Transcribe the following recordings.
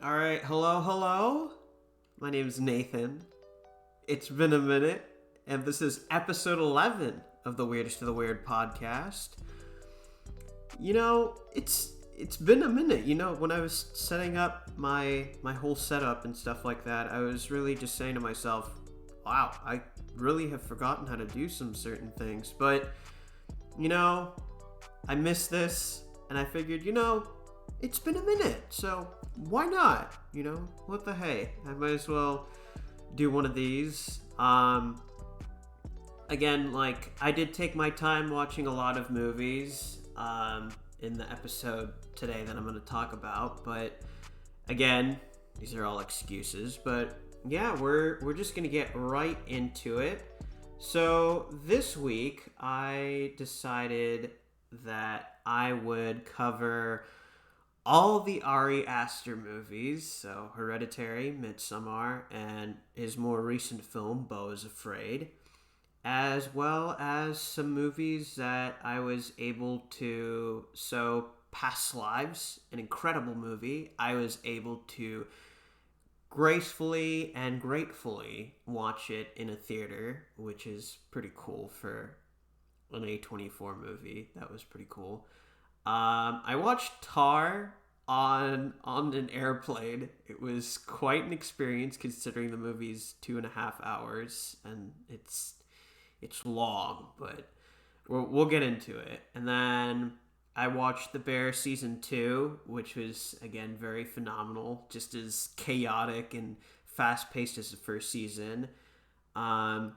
All right, hello. My name's Nathan. It's been a minute, and this is episode 11 of the Weirdest of the Weird podcast. It's been a minute. When I was setting up my whole setup and stuff like that, I was really just saying to myself, "Wow, I really have forgotten how to do some certain things." But you know, I missed this, and I figured, it's been a minute, so why not? What the hey? I might as well do one of these. Again, like, I did take my time watching a lot of movies in the episode today that I'm going to talk about, but again, these are all excuses. But yeah, we're just going to get right into it. So this week, I decided that I would cover all the Ari Aster movies, so Hereditary, Midsommar, and his more recent film, Beau is Afraid, as well as some movies that I was able to. So, Past Lives, an incredible movie, I was able to gracefully and gratefully watch it in a theater, which is pretty cool for an A24 movie. That was pretty cool. I watched Tar on an airplane. It was quite an experience considering the movie's 2.5 hours, and it's long, but we'll get into it. And then I watched The Bear season 2, which was again very phenomenal, just as chaotic and fast paced as the first season. Um,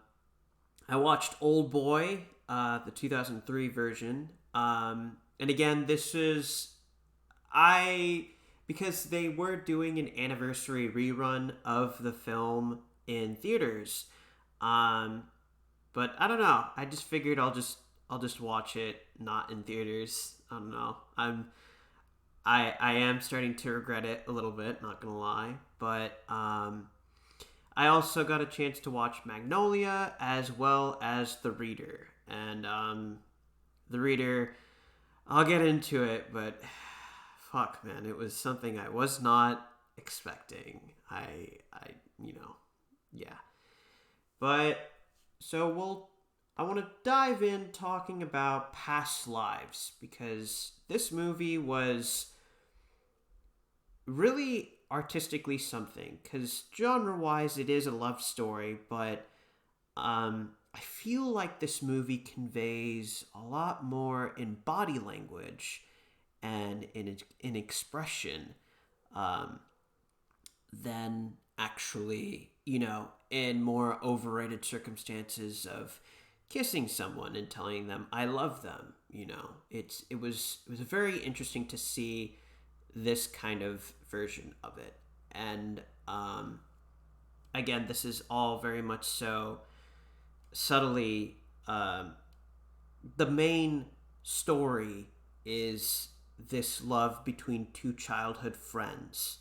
I watched Old Boy, the 2003 version. And again, this is I because they were doing an anniversary rerun of the film in theaters. Um, but I don't know. I just figured I'll just watch it not in theaters. I don't know. I am starting to regret it a little bit. Not gonna lie, but I also got a chance to watch Magnolia as well as The Reader, and The Reader. I'll get into it, but fuck, man, it was something I was not expecting. Yeah. But so I want to dive in talking about Past Lives because this movie was really artistically something. Because genre wise, it is a love story, but I feel like this movie conveys a lot more in body language and in expression um, than actually, in more overrated circumstances of kissing someone and telling them I love them. It was very interesting to see this kind of version of it, and again, this is all very much so subtly. The main story is this love between two childhood friends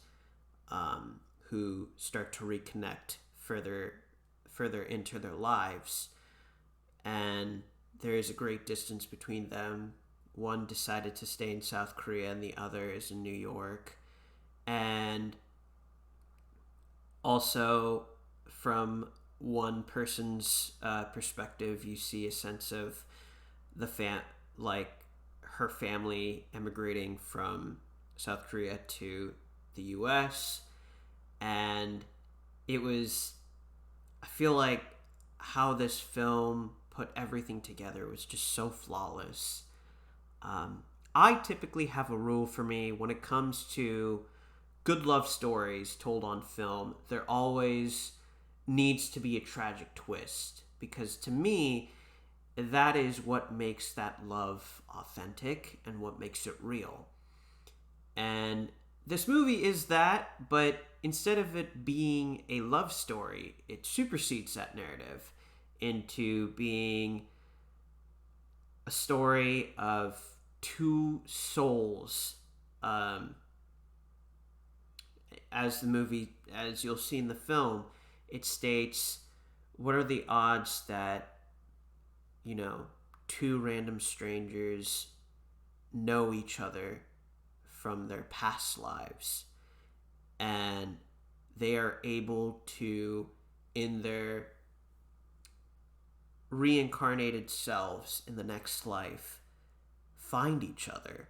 who start to reconnect further into their lives, and there is a great distance between them. One decided to stay in South Korea, and the other is in New York. And also, from one person's perspective, you see a sense of the like her family emigrating from South Korea to the U.S. And it was, I feel like how this film put everything together was just so flawless. I typically have a rule for me when it comes to good love stories told on film. There always needs to be a tragic twist because to me, that is what makes that love authentic and what makes it real. And this movie is that, but instead of it being a love story, it supersedes that narrative into being a story of two souls. Um, as you'll see in the film, it states what are the odds that, you know, two random strangers know each other from their past lives and they are able to, in their reincarnated selves in the next life, find each other.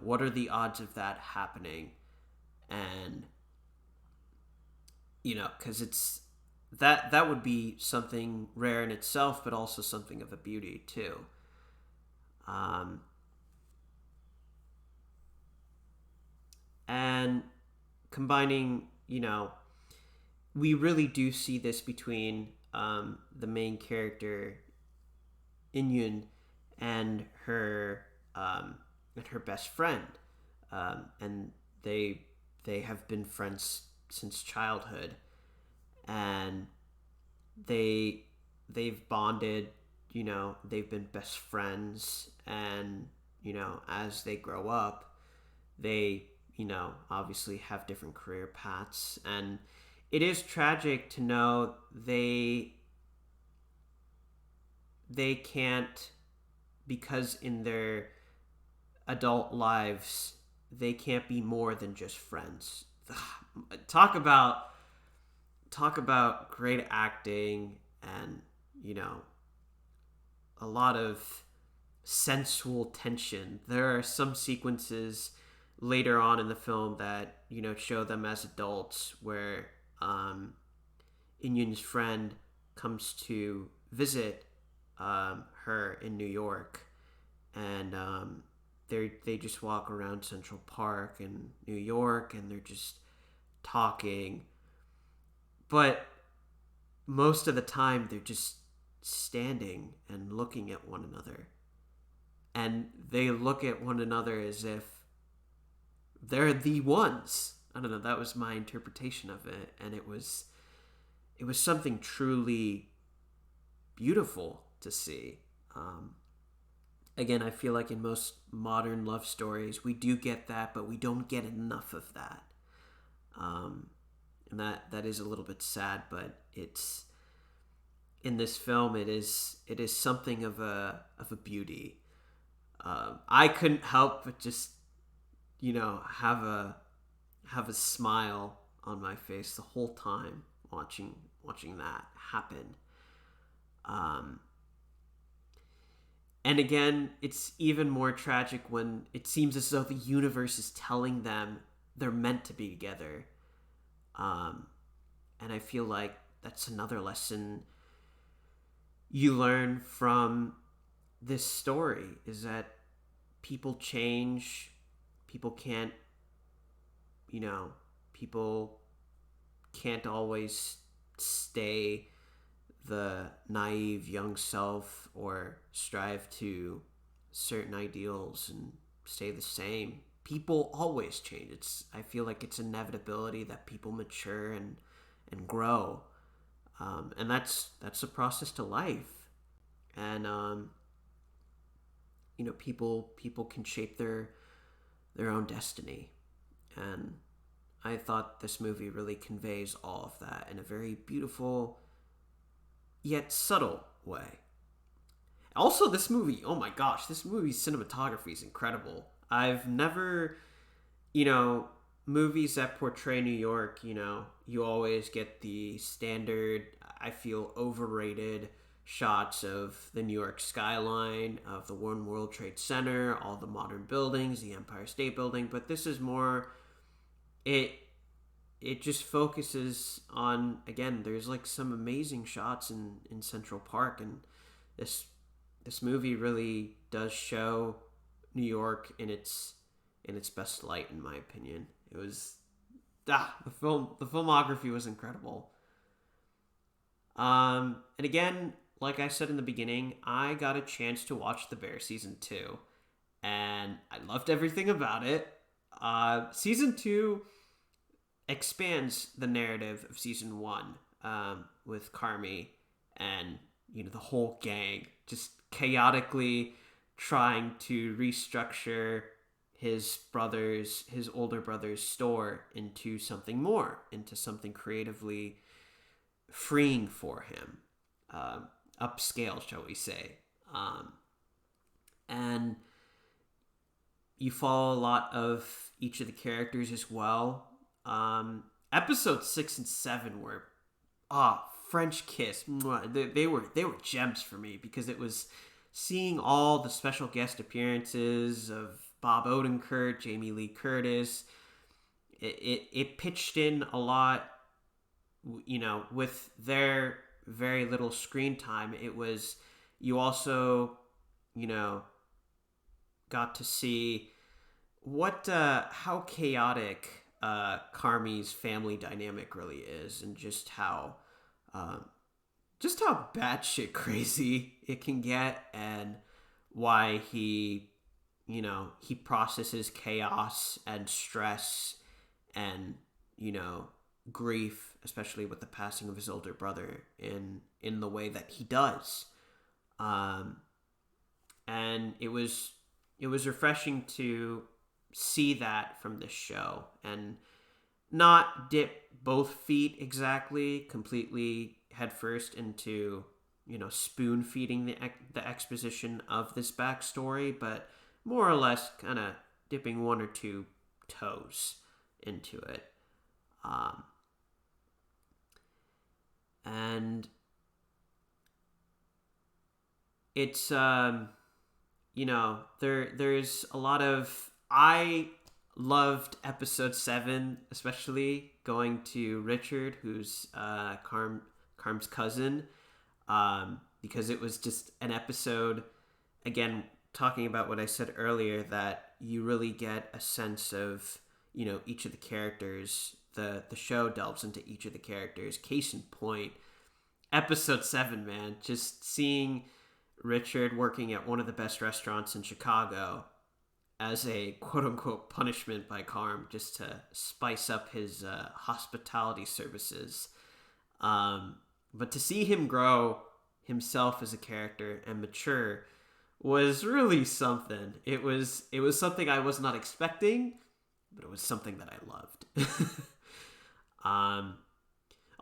What are the odds of that happening? And because that would be something rare in itself, but also something of a beauty too. um, and combining, we really do see this between the main character Inyun and her best friend, and they have been friends since childhood, and they've bonded. They've been best friends, and as they grow up, they obviously have different career paths, and it is tragic to know they can't, because in their adult lives they can't be more than just friends. talk about talk about great acting, and a lot of sensual tension. There are some sequences later on in the film that show them as adults, where Inyun's friend comes to visit her in New York, and they just walk around Central Park in New York, and they're just talking, but most of the time they're just standing and looking at one another, and they look at one another as if they're the ones. I don't know, that was my interpretation of it, and it was something truly beautiful to see. Again, I feel like in most modern love stories we do get that, but we don't get enough of that. And that is a little bit sad, but it's in this film. It is something of a beauty. I couldn't help but just have a smile on my face the whole time watching that happen. And again, it's even more tragic when it seems as though the universe is telling them they're meant to be together. And I feel like that's another lesson you learn from this story, is that people change. People can't, people can't always stay the naive young self or strive to certain ideals and stay the same. People always change. I feel like it's inevitability that people mature and grow, and that's a process to life. And people can shape their own destiny, and I thought this movie really conveys all of that in a very beautiful yet subtle way. Also, this movie, oh my gosh, this movie's cinematography is incredible. I've never, movies that portray New York, you always get the standard, I feel, overrated shots of the New York skyline, of the One World Trade Center, all the modern buildings, the Empire State Building, but this is more, it just focuses on, again, there's like some amazing shots in Central Park, and this movie really does show New York in its best light, in my opinion. It was the filmography was incredible. And again, like I said in the beginning, I got a chance to watch The Bear season 2, and I loved everything about it. Season 2 expands the narrative of season 1, with Carmy and the whole gang just chaotically trying to restructure his older brother's store into something more, into something creatively freeing for him, upscale, shall we say. And you follow a lot of each of the characters as well. Episode 6 and 7 were French Kiss. Mwah. They were gems for me because it was seeing all the special guest appearances of Bob Odenkirk, Jamie Lee Curtis. It pitched in a lot, with their very little screen time. It was, you also, got to see how chaotic Carmi's family dynamic really is, and just how batshit crazy it can get, and why he processes chaos and stress and grief, especially with the passing of his older brother, in the way that he does. And it was refreshing to see that from this show, and not dip both feet exactly completely headfirst into spoon feeding the exposition of this backstory, but more or less kind of dipping one or two toes into it. And it's there's a lot of, I loved episode 7, especially going to Richard, who's Carm's cousin, because it was just an episode, again, talking about what I said earlier, that you really get a sense of, each of the characters. The show delves into each of the characters. Case in point, episode 7, man, just seeing Richard working at one of the best restaurants in Chicago as a quote-unquote punishment by Carm, just to spice up his hospitality services. But to see him grow himself as a character and mature was really something. It was something I was not expecting, but it was something that I loved.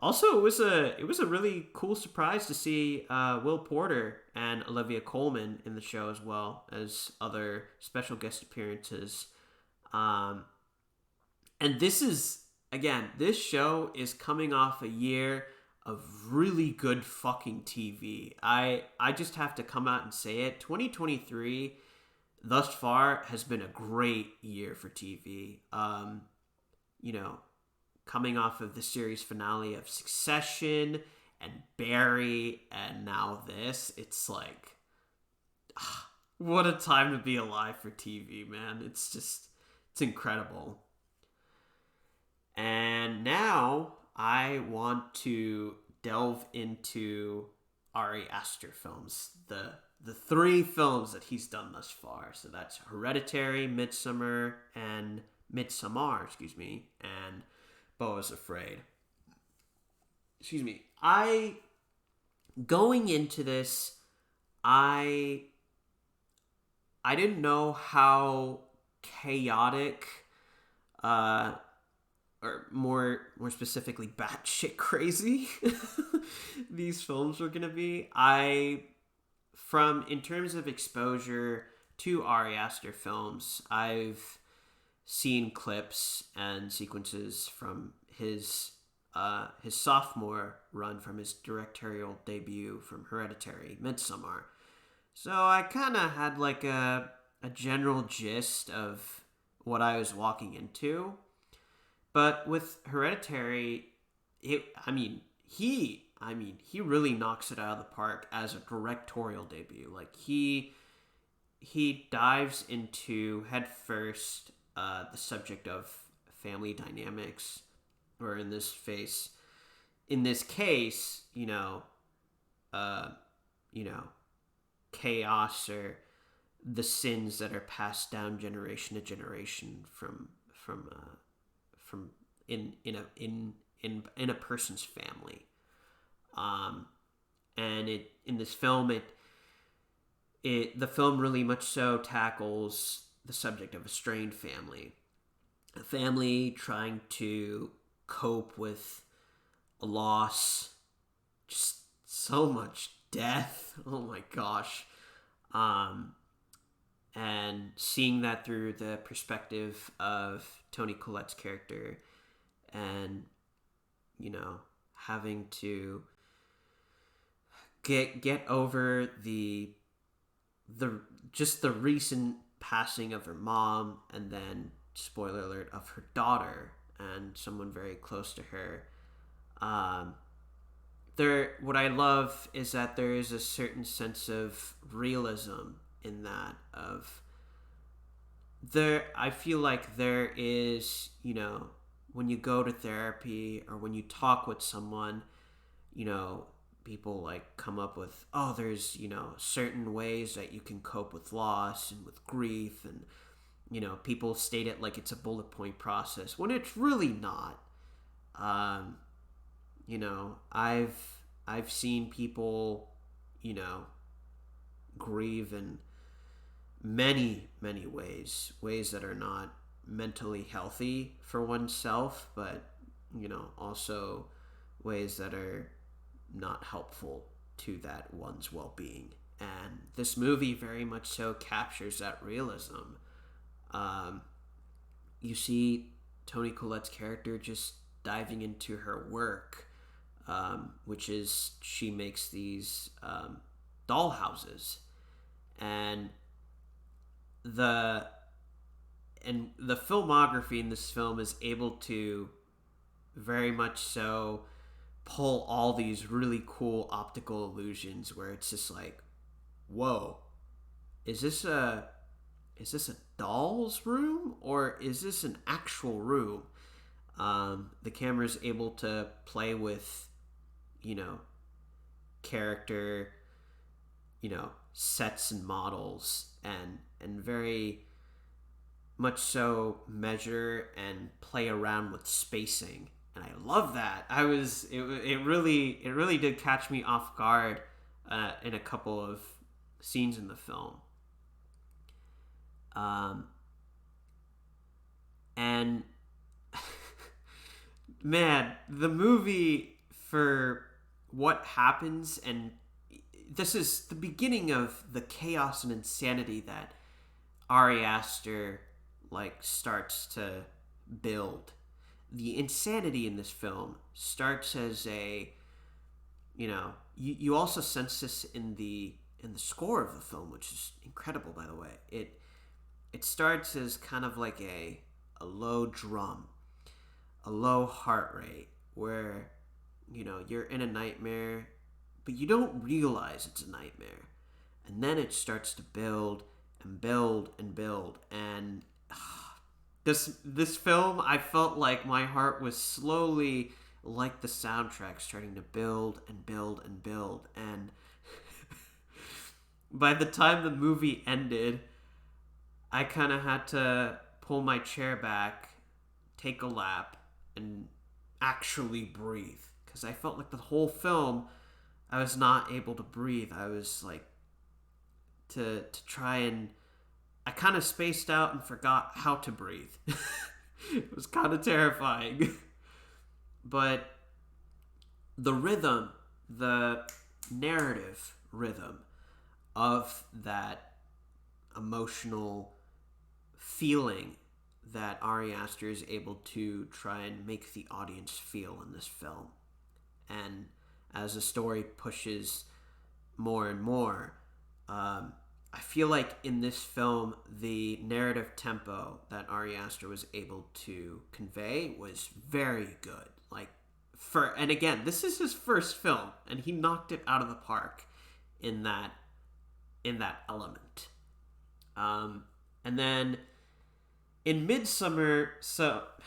Also, it was a really cool surprise to see Will Porter and Olivia Colman in the show, as well as other special guest appearances. And this show is coming off a year of really good fucking TV. I just have to come out and say it. 2023 thus far has been a great year for TV. Coming off of the series finale of Succession and Barry, and now this, it's like, what a time to be alive for TV, man. It's incredible. And now I want to delve into Ari Aster films, the 3 films that he's done thus far. So that's Hereditary, Midsommar, and Beau is Afraid. Going into this, I didn't know how chaotic, or more specifically, batshit crazy these films were gonna be. In terms of exposure to Ari Aster films, I've seen clips and sequences from his sophomore run, from his directorial debut from Hereditary, Midsommar. So I kind of had like a general gist of what I was walking into. But with Hereditary, he really knocks it out of the park as a directorial debut. Like he dives into headfirst the subject of family dynamics, or in this case, chaos, or the sins that are passed down generation to generation from in a person's family. And in this film, the film really much so tackles the subject of a strained family. A family trying to cope with a loss, just so much death. Oh my gosh. And seeing that through the perspective of Toni Collette's character, and, you know, having to get over the just the recent passing of her mom, and then, spoiler alert, of her daughter and someone very close to her. Um, what I love is that there is a certain sense of realism in that. Of there, I feel like there is, when you go to therapy or when you talk with someone, you know, people like come up with, oh, there's, certain ways that you can cope with loss and with grief, and, people state it like it's a bullet point process when it's really not. Um, I've seen people, you know, grieve in many ways that are not mentally healthy for oneself, but, also ways that are not helpful to that one's well-being. And this movie very much so captures that realism. Um, you see Toni Collette's character just diving into her work, which is she makes these doll houses, and the the filmography in this film is able to very much so pull all these really cool optical illusions where it's just like, whoa, is this a doll's room, or is this an actual room? The camera is able to play with, you know, character, sets and models, and very much so measure and play around with spacing. And I love that. It really did catch me off guard in a couple of scenes in the film. Um, and man, the movie, for what happens, and this is the beginning of the chaos and insanity that Ari Aster starts to build. The insanity in this film starts as you also sense this in the score of the film, which is incredible, by the way. It starts as kind of like a low drum, a low heart rate, where you're in a nightmare, but you don't realize it's a nightmare, and then it starts to build and build and build, and this film, I felt like my heart was slowly, like the soundtrack, starting to build and build and build, and by the time the movie ended, I kind of had to pull my chair back, take a lap, and actually breathe, because I felt like the whole film I was not able to breathe. I was like, to try, and I kind of spaced out and forgot how to breathe. It was kind of terrifying. But the rhythm, the narrative rhythm of that emotional feeling that Ari Aster is able to try and make the audience feel in this film. And as the story pushes more and more, I feel like in this film, the narrative tempo that Ari Aster was able to convey was very good. And again, this is his first film, and he knocked it out of the park in that element. And then in Midsummer, fuck,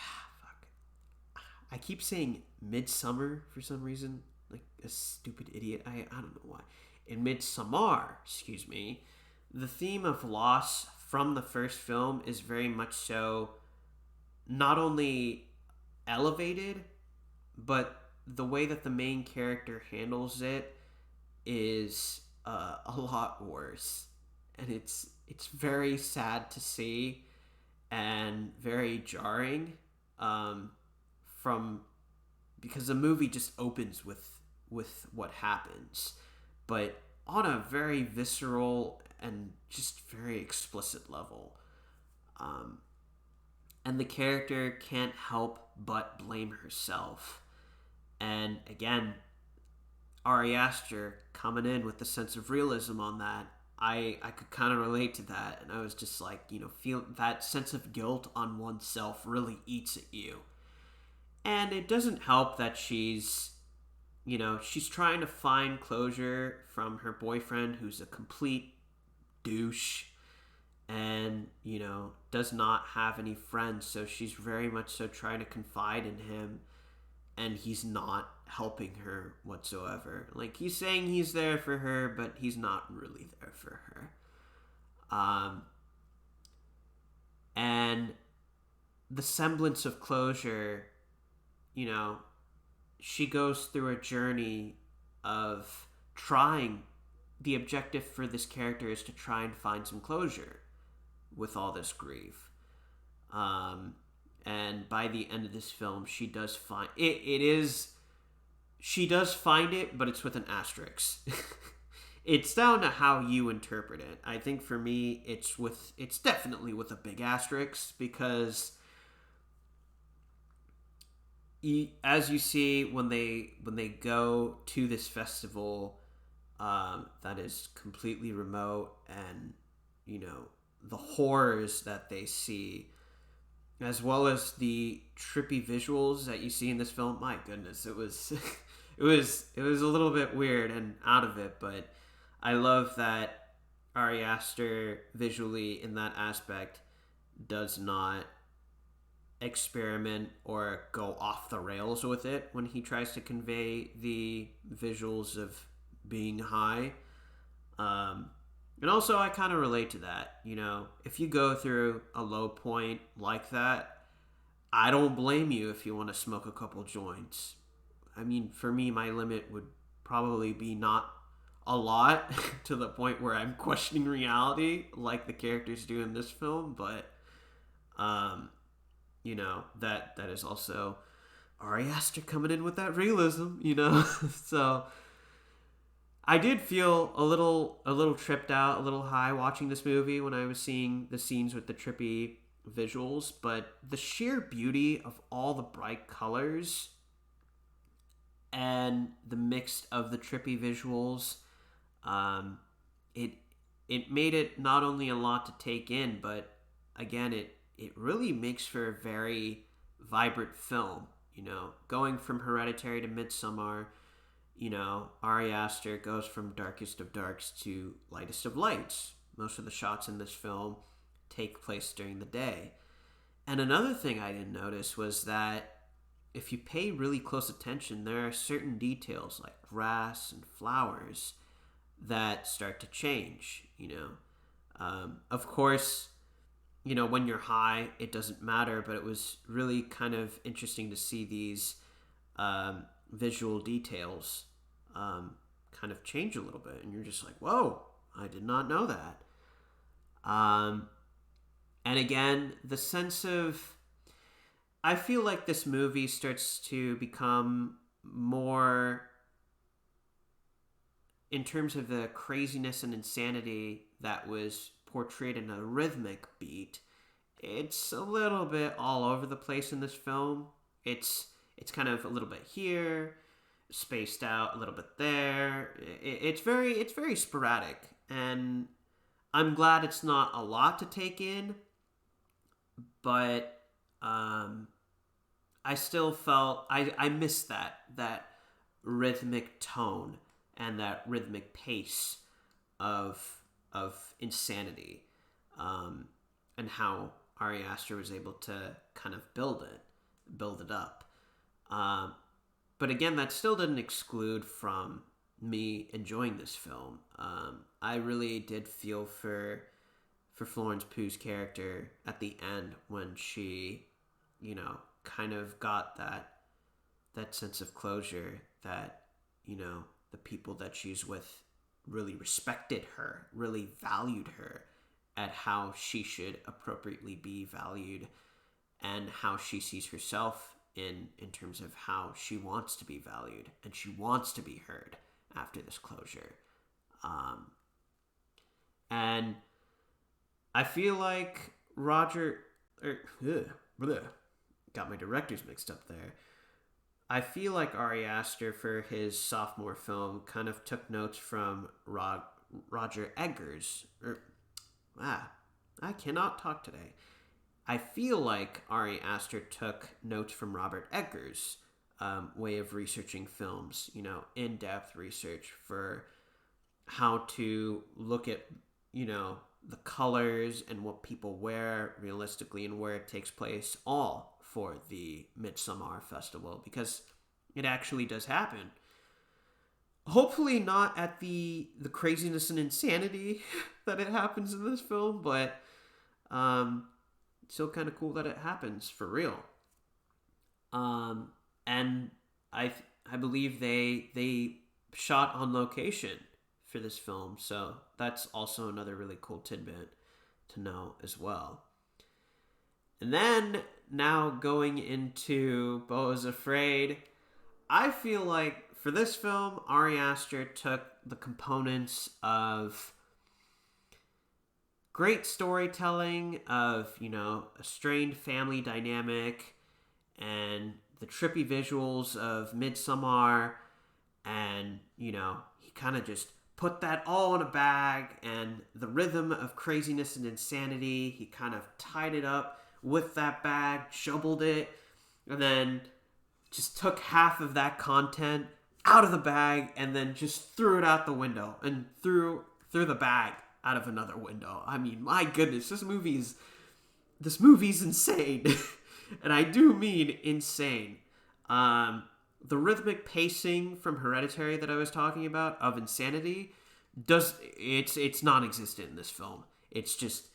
I keep saying Midsummer for some reason, like a stupid idiot. I don't know why. In Midsommar, excuse me, the theme of loss from the first film is very much so not only elevated, but the way that the main character handles it is a lot worse, and it's very sad to see and very jarring, from because the movie just opens with what happens, but on a very visceral and just very explicit level. and the character can't help but blame herself. And again, Ari Aster coming in with the sense of realism on that, I could kind of relate to that, and I was just like, feel that sense of guilt on oneself really eats at you. And it doesn't help that she's trying to find closure from her boyfriend, who's a complete douche, and does not have any friends, so she's very much so trying to confide in him, and he's not helping her whatsoever. Like, he's saying he's there for her, but he's not really there for her. And the semblance of closure, you know she goes through a journey of trying. The objective for this character is to try and find some closure with all this grief. And by the end of this film, she does find it. She does find it, but it's with an asterisk. It's down to how you interpret it. I think for me, it's definitely with a big asterisk, because as you see when they go to this festival, that is completely remote, and the horrors that they see, as well as the trippy visuals that you see in this film. My goodness, it was it was a little bit weird and out of it, but I love that Ari Aster visually in that aspect does not experiment or go off the rails with it when he tries to convey the visuals of being high. And also, I kind of relate to that. If you go through a low point like that, I don't blame you if you want to smoke a couple joints. I mean, for me, my limit would probably be not a lot to the point where I'm questioning reality like the characters do in this film, but that is also Ari Aster coming in with that realism. So I did feel a little tripped out, a little high watching this movie when I was seeing the scenes with the trippy visuals, but the sheer beauty of all the bright colors and the mix of the trippy visuals, it made it not only a lot to take in, but again, it really makes for a very vibrant film. Going from Hereditary to Midsommar, Ari Aster goes from darkest of darks to lightest of lights. Most of the shots in this film take place during the day. And another thing I didn't notice was that if you pay really close attention, there are certain details like grass and flowers that start to change. Of course, when you're high, it doesn't matter, but it was really kind of interesting to see these visual details kind of change a little bit, and you're just like, whoa, I did not know that. And again, the sense of, I feel like this movie starts to become more, in terms of the craziness and insanity that was portrayed in a rhythmic beat, it's a little bit all over the place in this film. It's kind of a little bit here, spaced out a little bit there. It's very sporadic, and I'm glad it's not a lot to take in, but I still felt I missed that rhythmic tone and that rhythmic pace of insanity, and how Ari Aster was able to kind of build it up. But again, that still didn't exclude from me enjoying this film. I really did feel for Florence Pugh's character at the end when she, kind of got that sense of closure, that, the people that she's with really respected her, really valued her at how she should appropriately be valued, and how she sees herself in terms of how she wants to be valued and she wants to be heard after this closure. And I feel like bleh, got my directors mixed up there. I feel like Ari Aster for his sophomore film kind of took notes from Roger Eggers. I cannot talk today. I feel like Ari Aster took notes from Robert Eggers' way of researching films, in-depth research for how to look at, the colors and what people wear realistically and where it takes place, all for the Midsommar Festival, because it actually does happen. Hopefully not at the craziness and insanity that it happens in this film, but still kind of cool that it happens for real. And I believe they shot on location for this film, so that's also another really cool tidbit to know as well. And then now going into Beau is Afraid, I feel like for this film, Ari Aster took the components of great storytelling, of, a strained family dynamic, and the trippy visuals of Midsommar, and, he kind of just put that all in a bag, and the rhythm of craziness and insanity, he kind of tied it up with that bag, jumbled it, and then just took half of that content out of the bag and then just threw it out the window and threw the bag out of another window. I mean, my goodness, this movie's insane. And I do mean insane. The rhythmic pacing from Hereditary that I was talking about of insanity it's non-existent in this film. It's just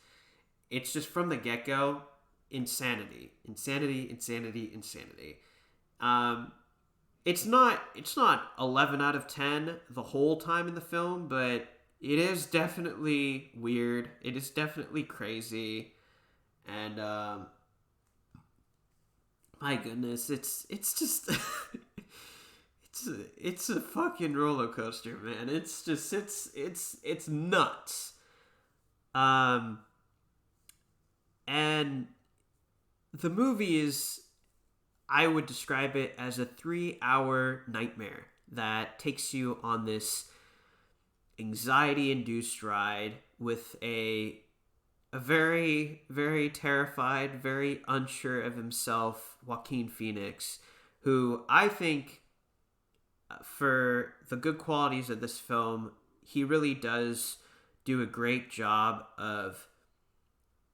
from the get-go insanity. It's not 11 out of 10 the whole time in the film, but it is definitely weird. It is definitely crazy. And my goodness, it's just it's a fucking roller coaster, man. It's just it's nuts. And the movie is, I would describe it as a 3-hour nightmare that takes you on this anxiety-induced ride with a very, very terrified, very unsure of himself Joaquin Phoenix, who I think, for the good qualities of this film, he really does do a great job of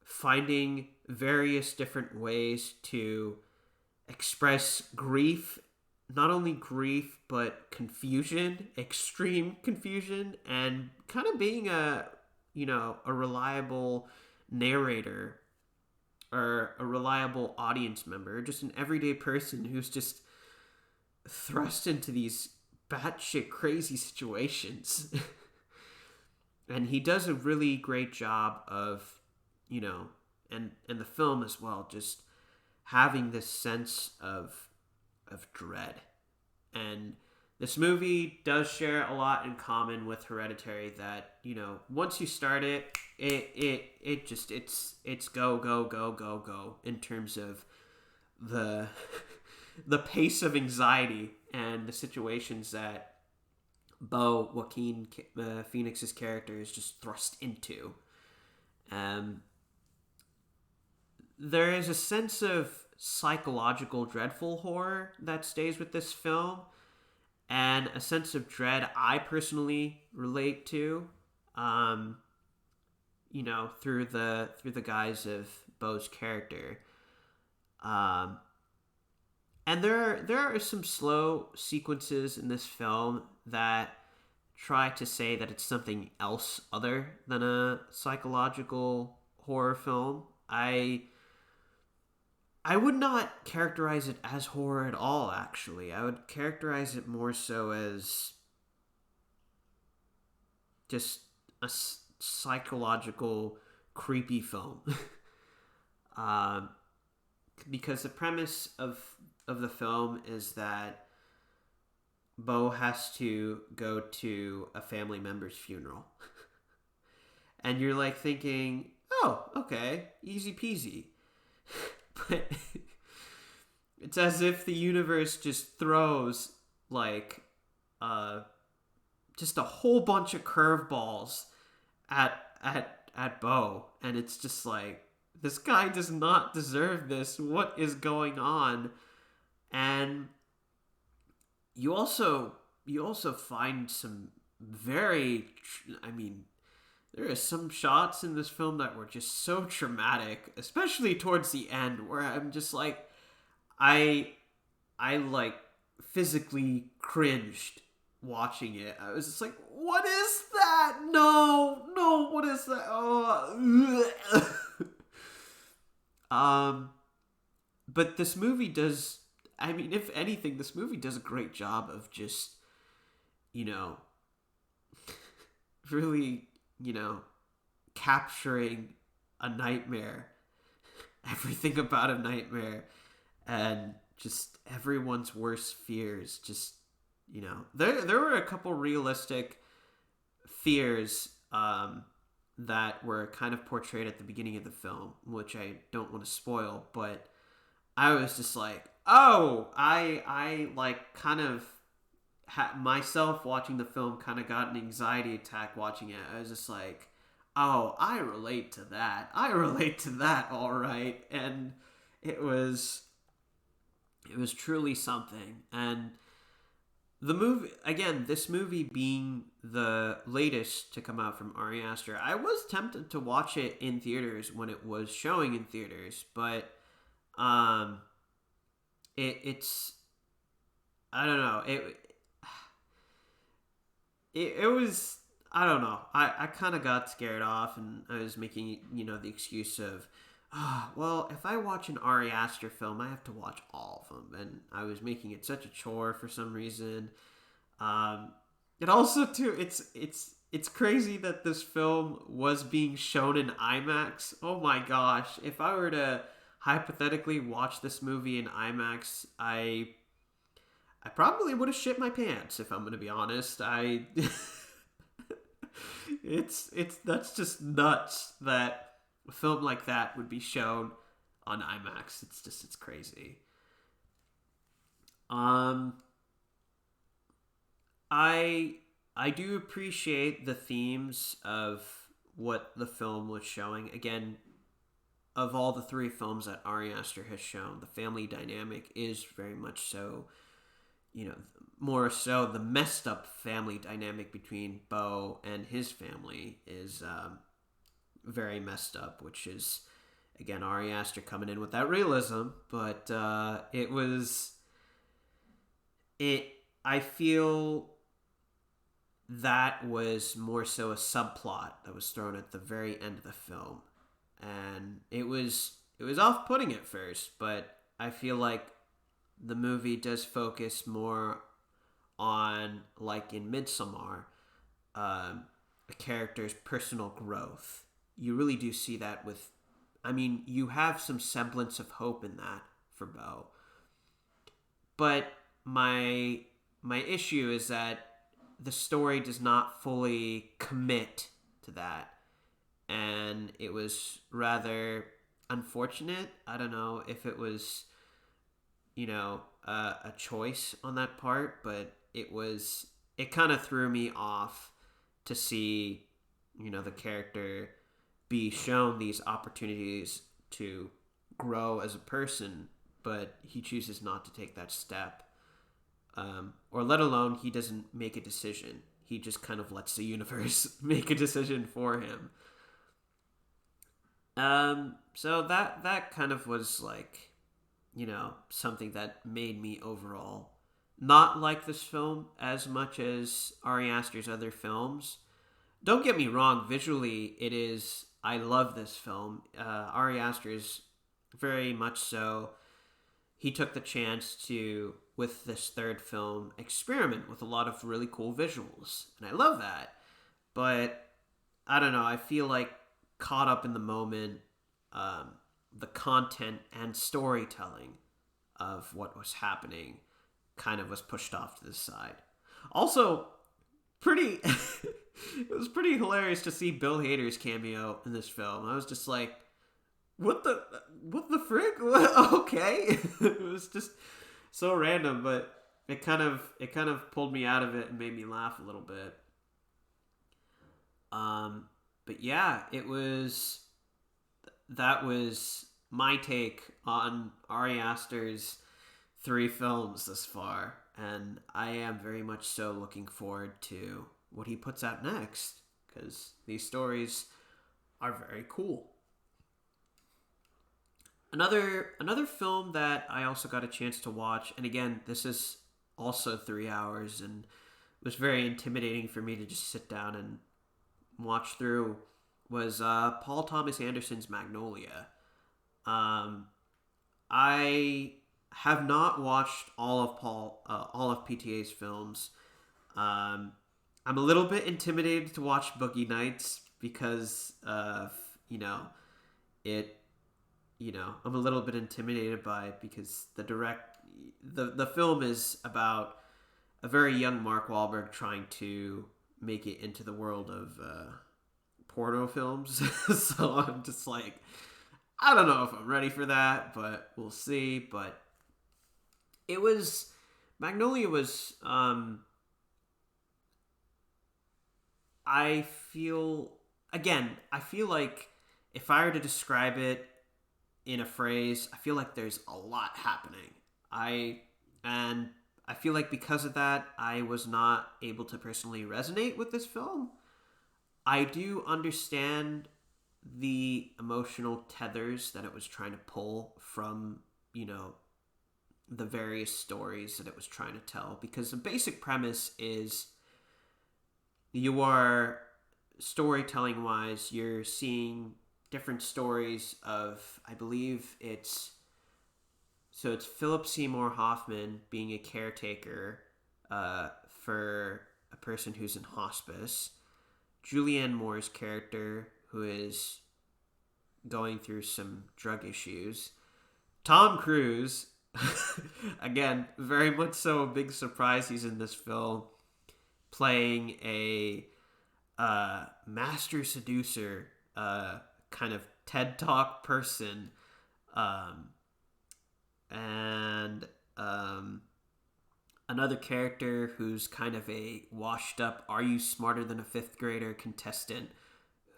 finding various different ways to express grief, not only grief, but confusion, extreme confusion, and kind of being a reliable narrator or a reliable audience member, just an everyday person who's just thrust into these batshit crazy situations. And he does a really great job of, and the film as well, just having this sense of dread. And this movie does share a lot in common with Hereditary, that, once you start it's go in terms of the the pace of anxiety and the situations that Joaquin Phoenix's character is just thrust into. There is a sense of psychological dreadful horror that stays with this film, and a sense of dread I personally relate to, through the guise of Beau's character. And there are some slow sequences in this film that try to say that it's something else other than a psychological horror film. I would not characterize it as horror at all, actually. I would characterize it more so as just a psychological, creepy film. Because the premise of the film is that Beau has to go to a family member's funeral. And you're like thinking, oh, okay, easy peasy. But it's as if the universe just throws like just a whole bunch of curveballs at Bo, and it's just like, this guy does not deserve this. What is going on? And you also find some very, I mean, there are some shots in this film that were just so traumatic, especially towards the end, where I'm just like, I like physically cringed watching it. I was just like, what is that? No, what is that? Oh. But this movie does, I mean, if anything, this movie does a great job of just, you know, really, you know, capturing a nightmare, everything about a nightmare, and just everyone's worst fears. Just, you know, there were a couple realistic fears that were kind of portrayed at the beginning of the film, which I don't want to spoil, but I was just like, oh, I like kind of myself watching the film kind of got an anxiety attack watching it. I was just like, oh, I relate to that. I relate to that, all right. And it was truly something. And the movie, again, this movie being the latest to come out from Ari Aster, I was tempted to watch it in theaters when it was showing in theaters, but it's, I don't know, it was, I don't know, I kind of got scared off, and I was making, you know, the excuse of, well, if I watch an Ari Aster film, I have to watch all of them, and I was making it such a chore for some reason. It also too, it's crazy that this film was being shown in IMAX. Oh my gosh! If I were to hypothetically watch this movie in IMAX, I probably would have shit my pants, if I'm going to be honest. It's that's just nuts that a film like that would be shown on IMAX. It's crazy. I do appreciate the themes of what the film was showing. Again, of all the three films that Ari Aster has shown, the family dynamic is very much so, you know, more so the messed up family dynamic between Bo and his family is very messed up, which is, again, Ari Aster coming in with that realism. But I feel that was more so a subplot that was thrown at the very end of the film, and it was off-putting at first, but I feel like the movie does focus more on, like in Midsommar, a character's personal growth. You really do see that with, I mean, you have some semblance of hope in that for Bo, but my issue is that the story does not fully commit to that, and it was rather unfortunate. I don't know if it was, you know, a choice on that part, but it kind of threw me off to see, you know, the character be shown these opportunities to grow as a person, but he chooses not to take that step. Or let alone he doesn't make a decision. He just kind of lets the universe make a decision for him. So that kind of was like, you know, something that made me overall not like this film as much as Ari Aster's other films. Don't get me wrong, visually it is, I love this film. Ari Aster is very much so, he took the chance to, with this third film, experiment with a lot of really cool visuals. And I love that. But, I don't know, I feel like caught up in the moment, the content and storytelling of what was happening kind of was pushed off to the side. Also, it was pretty hilarious to see Bill Hader's cameo in this film. I was just like, what the frick? What? Okay. It was just so random, but it kind of pulled me out of it and made me laugh a little bit. Um, but yeah, it was that was my take on Ari Aster's three films this far, and I am very much so looking forward to what he puts out next because these stories are very cool. Another film that I also got a chance to watch, and again, this is also 3 hours, and it was very intimidating for me to just sit down and watch through, was Paul Thomas Anderson's Magnolia. Um, I have not watched all of PTA's films. Um, I'm a little bit intimidated to watch Boogie Nights because of it. I'm a little bit intimidated by it because the film is about a very young Mark Wahlberg trying to make it into the world of porno films. So I'm just like, I don't know if I'm ready for that, but we'll see. But it was Magnolia was I feel I feel like if I were to describe it in a phrase, I feel like there's a lot happening. I and I feel like because of that, I was not able to personally resonate with this film. I do understand the emotional tethers that it was trying to pull from, you know, the various stories that it was trying to tell because the basic premise is you are storytelling wise, you're seeing different stories of, I believe it's Philip Seymour Hoffman being a caretaker for a person who's in hospice. Julianne Moore's character, who is going through some drug issues. Tom Cruise, again, very much so a big surprise he's in this film, playing a master seducer, kind of TED Talk person, um, and another character who's kind of a washed up, are you smarter than a fifth grader contestant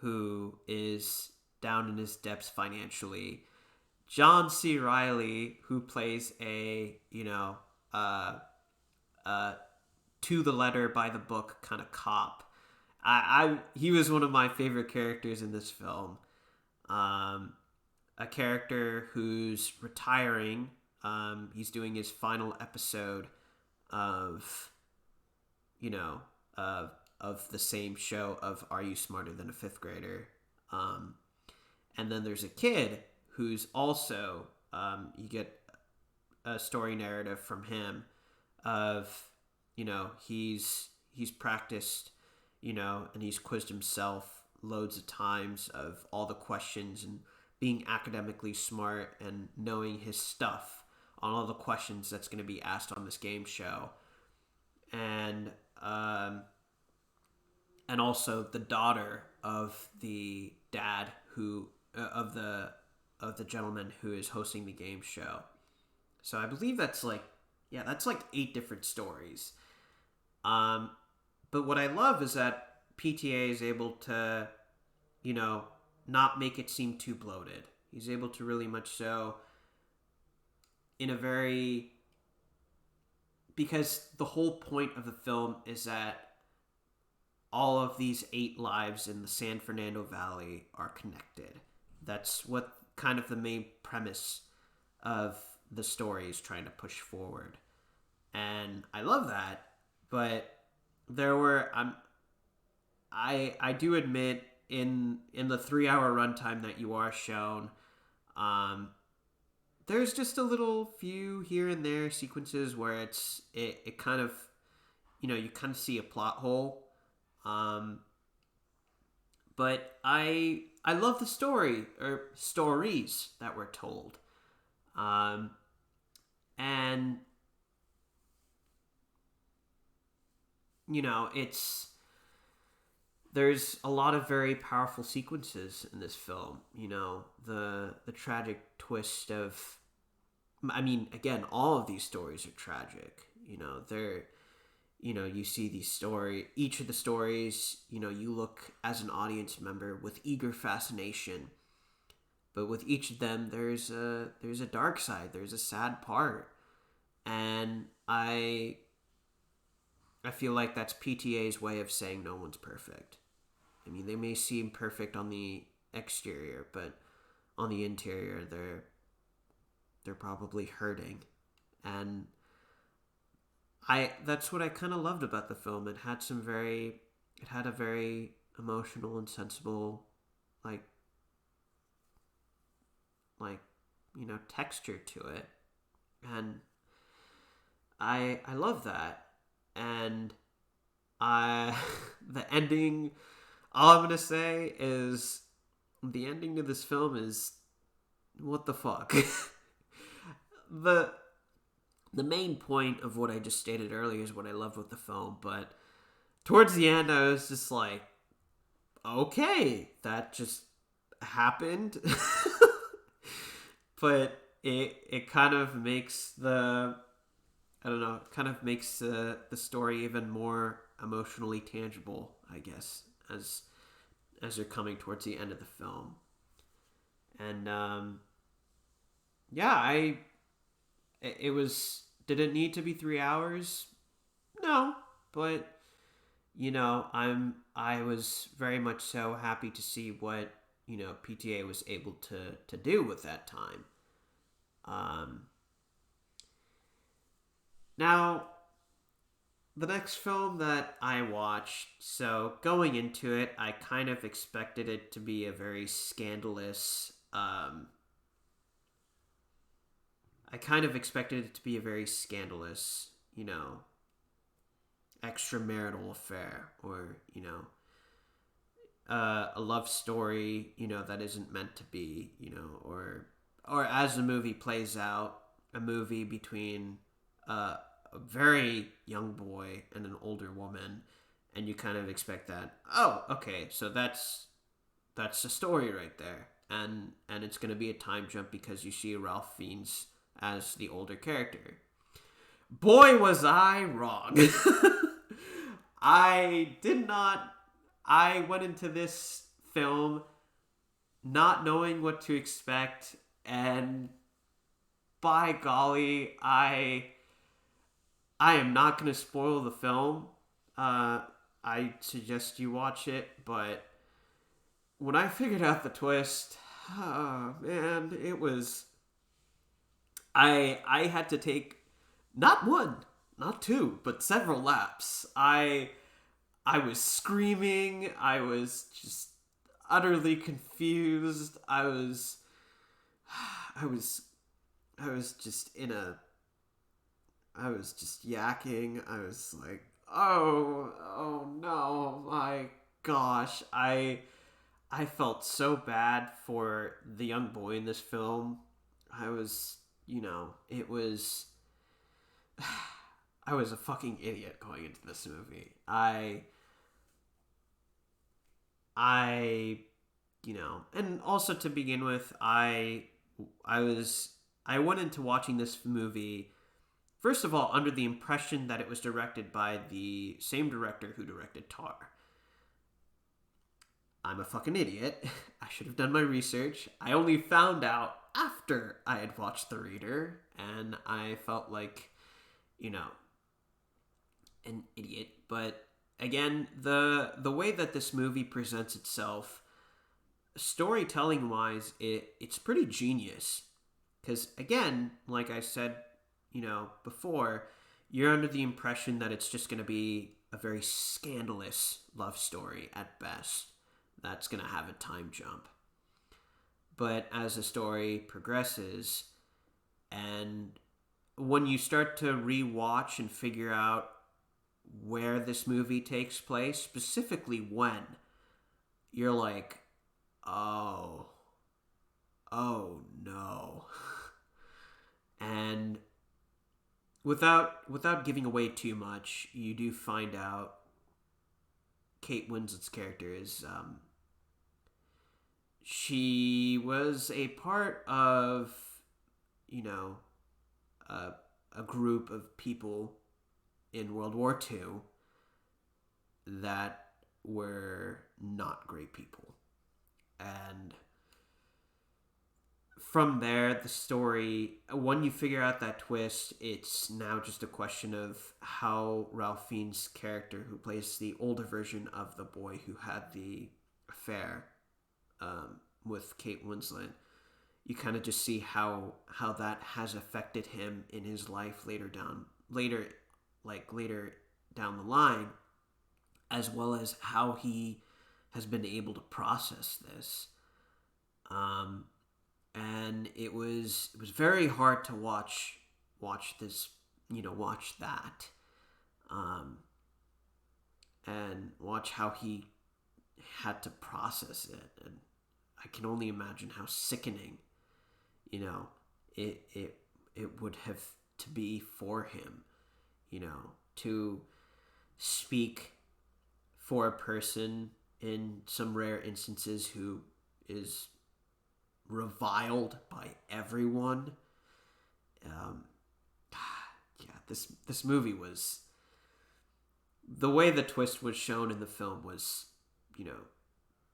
who is down in his depths financially. John C. Riley, who plays a, uh, to the letter by the book kind of cop. He was one of my favorite characters in this film. Um, a character who's retiring. He's doing his final episode of, you know, of the same show of Are You Smarter Than a Fifth Grader? Um, and then there's a kid who's also, you get a story narrative from him of, he's practiced, and he's quizzed himself loads of times of all the questions and being academically smart and knowing his stuff on all the questions that's going to be asked on this game show. And and also the daughter of the dad who of the gentleman who is hosting the game show. So I believe that's like 8 different stories. Um, but what I love is that PTA is able to, you know, not make it seem too bloated. He's able to really much so in a very because the whole point of the film is that all of these 8 lives in the San Fernando Valley are connected. That's what kind of the main premise of the story is trying to push forward. And I love that, but there were I do admit in the 3 hour runtime that you are shown, um, there's just a little few here and there sequences where it kind of you kind of see a plot hole. Um, but I love the story or stories that were told. Um, and it's there's a lot of very powerful sequences in this film. You know, the tragic twist of, I mean, again, all of these stories are tragic. You know, they're, you know, you see these each of the stories, you know, you look as an audience member with eager fascination. But with each of them, there's a dark side. There's a sad part, and I feel like that's PTA's way of saying no one's perfect. I mean, they may seem perfect on the exterior, but on the interior, they're probably hurting, and I that's what I kind of loved about the film. It had a very emotional and sensible, like like you know, texture to it, and I love that. And I the ending, all I'm gonna say is the ending to this film is what the fuck. the the main point of what I just stated earlier is what I loved with the film, but towards the end I was just like, okay, that just happened. But it kind of makes the, I don't know, kind of makes the story even more emotionally tangible, I guess, as you're coming towards the end of the film. And yeah, it was, did it need to be 3 hours? No, but you know, I was very much so happy to see what, you know, PTA was able to do with that time. Um, Now, the next film that I watched, so going into it, I kind of expected it to be a very scandalous. I kind of expected it to be a very scandalous, you know, extramarital affair, or you know, a love story, you know, that isn't meant to be, you know, or as the movie plays out, a movie between a very young boy and an older woman, and you kind of expect that. Oh, okay, so that's the story right there, and it's going to be a time jump because you see Ralph Fiennes as the older character. Boy, was I wrong. I did not. I went into this film not knowing what to expect, and by golly, I am not going to spoil the film. Uh, I suggest you watch it, but when I figured out the twist, oh man, it was. I had to take not one, not two, but several laps. I was screaming. I was just utterly confused. I was I was just in a I was just yakking. I was like, oh no, my gosh. I felt so bad for the young boy in this film. I was, you know, it was I was a fucking idiot going into this movie. I you know, and also to begin with, I was I went into watching this movie first of all under the impression that it was directed by the same director who directed Tar. I'm a fucking idiot. I should have done my research. I only found out after I had watched The Reader, and I felt like, you know, an idiot. But again, the way that this movie presents itself, storytelling wise, it's pretty genius. Because again, like I said, you know, before, you're under the impression that it's just going to be a very scandalous love story at best. That's going to have a time jump. But as the story progresses, and when you start to rewatch and figure out where this movie takes place, specifically when, you're like, oh, oh no. And without giving away too much, you do find out Kate Winslet's character is she was a part of, you know, a group of people in World War II that were not great people. And from there, the story, when you figure out that twist, it's now just a question of how Ralph Fiennes' character, who plays the older version of the boy who had the affair with Kate Winslet, you kind of just see how that has affected him in his life later down the line, as well as how he has been able to process this. And it was very hard to watch this, watch that, and watch how he had to process it. And I can only imagine how sickening, it would have to be for him, to speak for a person in some rare instances who is reviled by everyone. This movie was, the way the twist was shown in the film was,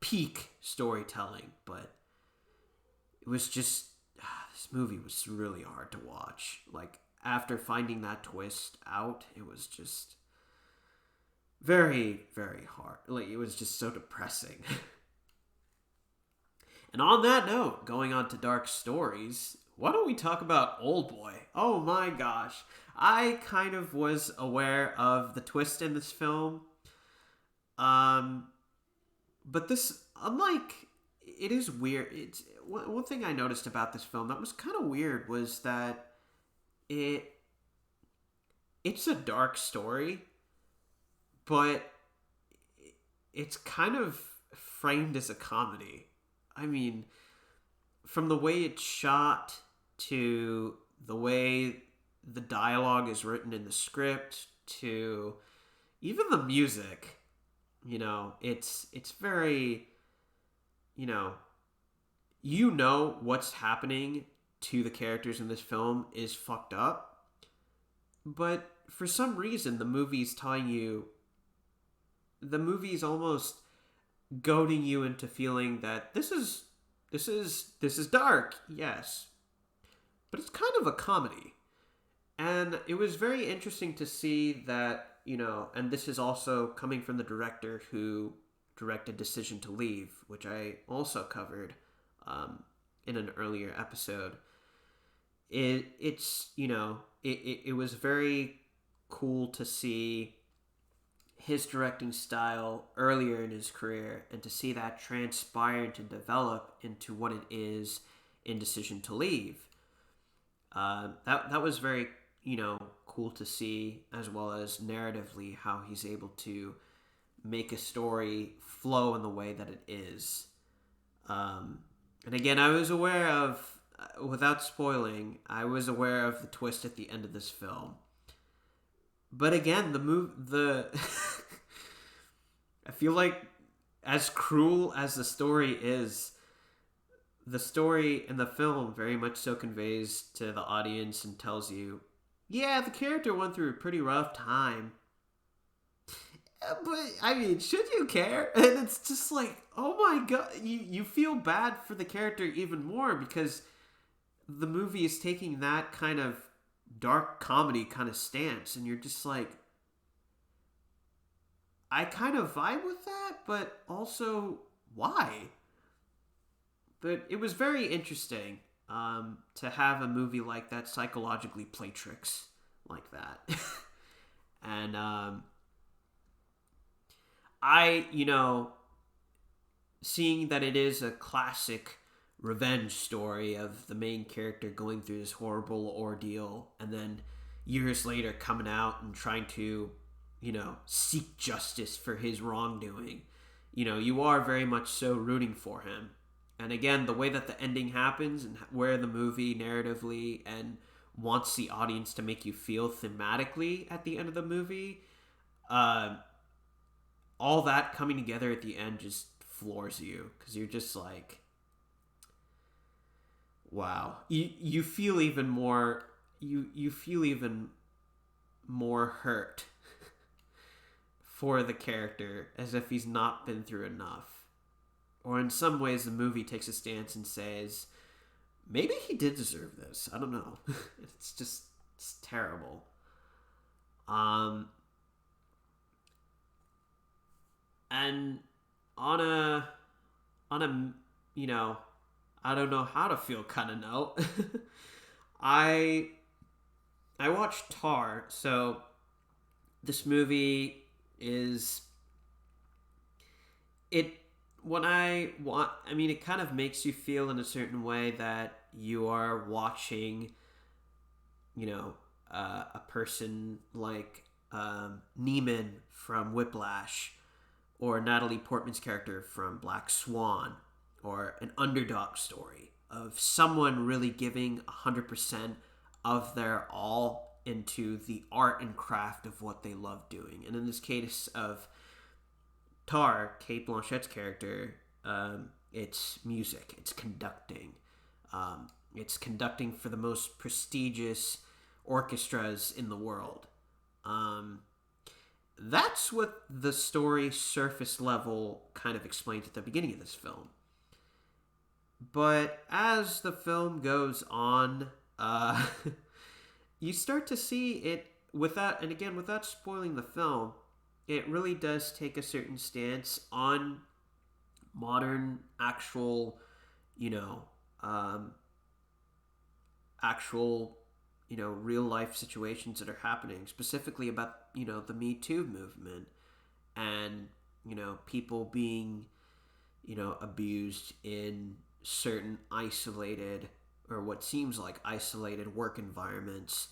peak storytelling, but it was just, this movie was really hard to watch. Like, after finding that twist out, it was just very, very hard. Like, it was just so depressing. And on that note, going on to dark stories, why don't we talk about Oldboy? Oh my gosh. I kind of was aware of the twist in this film. But this, unlike, it is weird. It's one thing I noticed about this film that was kind of weird was that it's a dark story, but it's kind of framed as a comedy. I mean, from the way it's shot to the way the dialogue is written in the script to even the music, it's very, what's happening to the characters in this film is fucked up. But for some reason, the movie's almost goading you into feeling that this is dark, yes, but it's kind of a comedy. And it was very interesting to see that, and this is also coming from the director who directed Decision to Leave, which I also covered in an earlier episode. It was very cool to see his directing style earlier in his career and to see that transpire to develop into what it is in Decision to Leave. That was very, cool to see, as well as narratively how he's able to make a story flow in the way that it is. And again, I was aware of, without spoiling, I was aware of the twist at the end of this film. But again, I feel like, as cruel as the story is, the story in the film very much so conveys to the audience and tells you, yeah, the character went through a pretty rough time. But, I mean, should you care? And it's just like, oh my god, you feel bad for the character even more because the movie is taking that kind of dark comedy kind of stance, and you're just like, I kind of vibe with that, but also, why? But it was very interesting to have a movie like that psychologically play tricks like that. And seeing that it is a classic revenge story of the main character going through this horrible ordeal and then years later coming out and trying to, seek justice for his wrongdoing. You are very much so rooting for him. And again, the way that the ending happens and where the movie narratively and wants the audience to make you feel thematically at the end of the movie, all that coming together at the end just floors you, because you're just like, wow. You feel even more, you feel even more hurt for the character, as if he's not been through enough. Or in some ways, the movie takes a stance and says, maybe he did deserve this. I don't know. It's terrible. And on a, you know, I don't know how to feel kind of note, I watched Tar. So this movie is, it when I want, I mean, it kind of makes you feel in a certain way that you are watching, a person like Neiman from Whiplash, or Natalie Portman's character from Black Swan, or an underdog story of someone really giving 100% of their all into the art and craft of what they love doing. And in this case of Tar, Cate Blanchett's character, it's music, it's conducting. It's conducting for the most prestigious orchestras in the world. That's what the story surface level kind of explains at the beginning of this film. But as the film goes on, you start to see it without spoiling the film, it really does take a certain stance on modern actual real life situations that are happening, specifically about the Me Too movement, and people being abused in certain isolated, or what seems like isolated, work environments,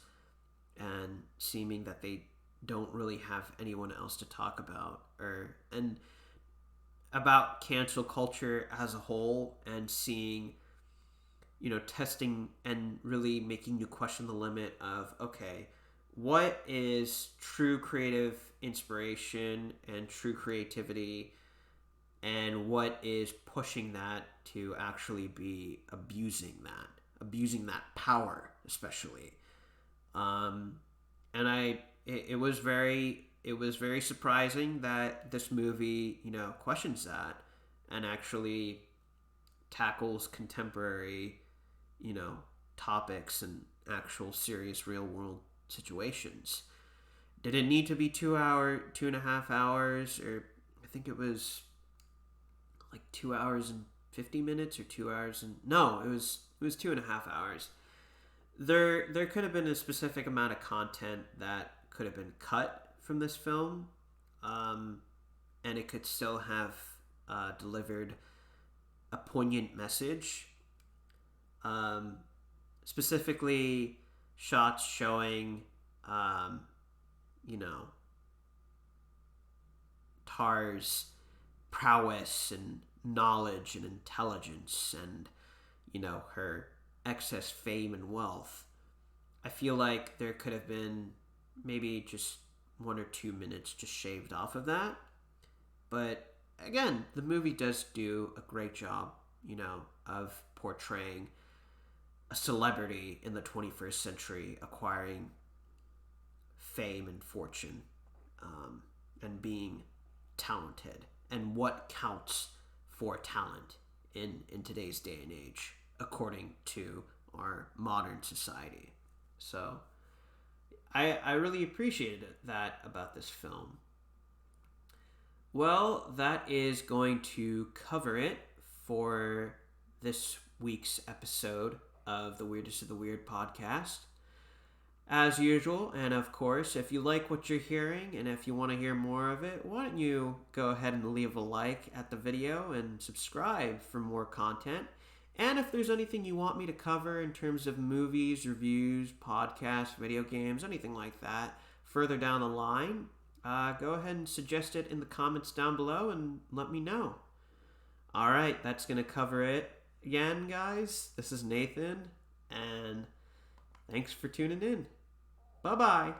and seeming that they don't really have anyone else to talk about, and about cancel culture as a whole, and seeing testing and really making you question the limit of, okay, what is true creative inspiration and true creativity, and what is pushing that to actually be abusing that power, especially. And it was very surprising that this movie questions that, and actually tackles contemporary topics and actual serious real world situations. Did it need to be 2.5 hours, or I think it was like 2 hours and 50 minutes, or 2 hours and no, it was 2.5 hours. There could have been a specific amount of content that could have been cut from this film, and it could still have delivered a poignant message. Specifically, shots showing, Tar's prowess and knowledge and intelligence, and her excess fame and wealth. I feel like there could have been maybe just 1 or 2 minutes just shaved off of that. But again, the movie does do a great job, of portraying a celebrity in the 21st century acquiring fame and fortune, and being talented, and what counts for talent in today's day and age, according to our modern society. So I really appreciated that about this film. Well, that is going to cover it for this week's episode of the Weirdest of the Weird podcast. As usual, and of course, if you like what you're hearing, and if you want to hear more of it, why don't you go ahead and leave a like at the video and subscribe for more content. And if there's anything you want me to cover in terms of movies, reviews, podcasts, video games, anything like that, further down the line, go ahead and suggest it in the comments down below and let me know. Alright, that's going to cover it. Again, guys, this is Nathan, and thanks for tuning in. Bye-bye.